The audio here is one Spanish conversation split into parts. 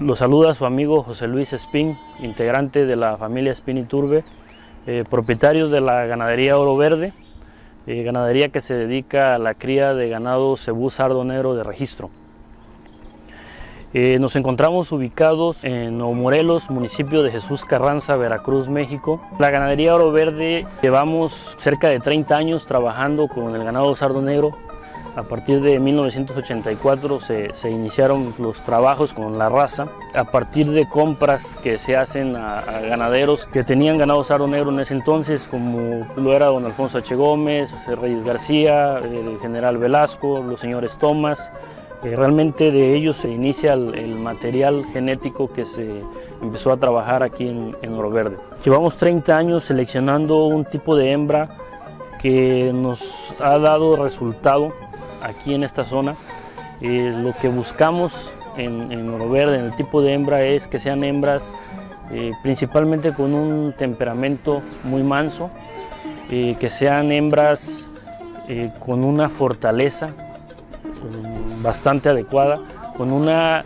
Lo saluda su amigo José Luis Espín, integrante de la familia Espín Iturbe, propietarios de la ganadería Oro Verde, ganadería que se dedica a la cría de ganado cebú sardo negro de registro. Nos encontramos ubicados en Nuevo Morelos, municipio de Jesús Carranza, Veracruz, México. La ganadería Oro Verde llevamos cerca de 30 años trabajando con el ganado sardo negro. A partir de 1984 se iniciaron los trabajos con la raza, a partir de compras que se hacen a ganaderos que tenían ganado sardo negro en ese entonces, como lo era don Alfonso H. Gómez, Reyes García, el general Velasco, los señores Tomás. Realmente de ellos se inicia el material genético que se empezó a trabajar aquí en Oro Verde. Llevamos 30 años seleccionando un tipo de hembra que nos ha dado resultado aquí en esta zona. Lo que buscamos en Oro Verde, en el tipo de hembra, es que sean hembras principalmente con un temperamento muy manso, que sean hembras con una fortaleza bastante adecuada, con una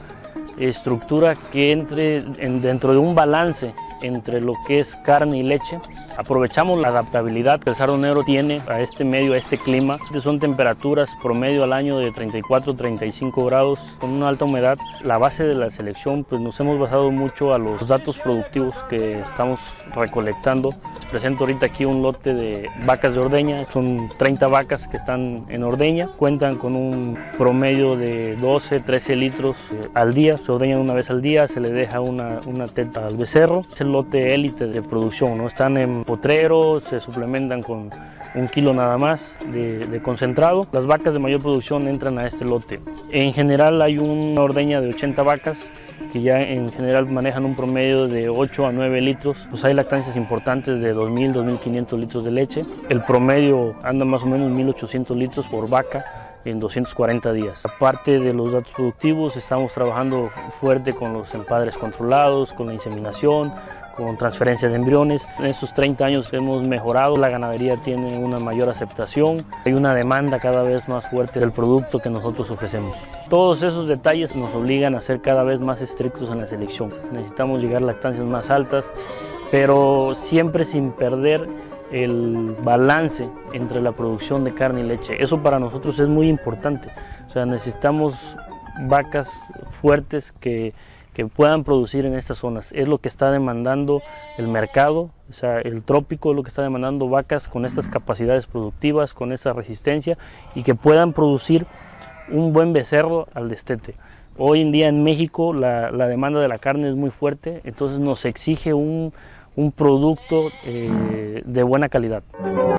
estructura que entre dentro de un balance entre lo que es carne y leche. Aprovechamos la adaptabilidad que el sardo negro tiene a este medio, a este clima. Son temperaturas promedio al año de 34-35 grados con una alta humedad. La base de la selección, pues nos hemos basado mucho a los datos productivos que estamos recolectando. Les presento ahorita aquí un lote de vacas de ordeña. Son 30 vacas que están en ordeña. Cuentan con un promedio de 12-13 litros al día. Se ordeñan una vez al día, se le deja una teta al becerro. Es el lote élite de producción, ¿no? Están en potrero, se suplementan con 1 kilo nada más de concentrado. Las vacas de mayor producción entran a este lote. En general hay una ordeña de 80 vacas que ya en general manejan un promedio de 8 a 9 litros. Pues hay lactancias importantes de 2.000, 2.500 litros de leche. El promedio anda más o menos 1.800 litros por vaca en 240 días. Aparte de los datos productivos, estamos trabajando fuerte con los empadres controlados, con la inseminación, con transferencia de embriones. En estos 30 años hemos mejorado, la ganadería tiene una mayor aceptación, hay una demanda cada vez más fuerte del producto que nosotros ofrecemos. Todos esos detalles nos obligan a ser cada vez más estrictos en la selección. Necesitamos llegar a lactancias más altas, pero siempre sin perder el balance entre la producción de carne y leche. Eso para nosotros es muy importante. O sea, necesitamos vacas fuertes que puedan producir en estas zonas. Es lo que está demandando el mercado, o sea, el trópico es lo que está demandando vacas con estas capacidades productivas, con esta resistencia y que puedan producir un buen becerro al destete. Hoy en día en México la demanda de la carne es muy fuerte, entonces nos exige un producto de buena calidad.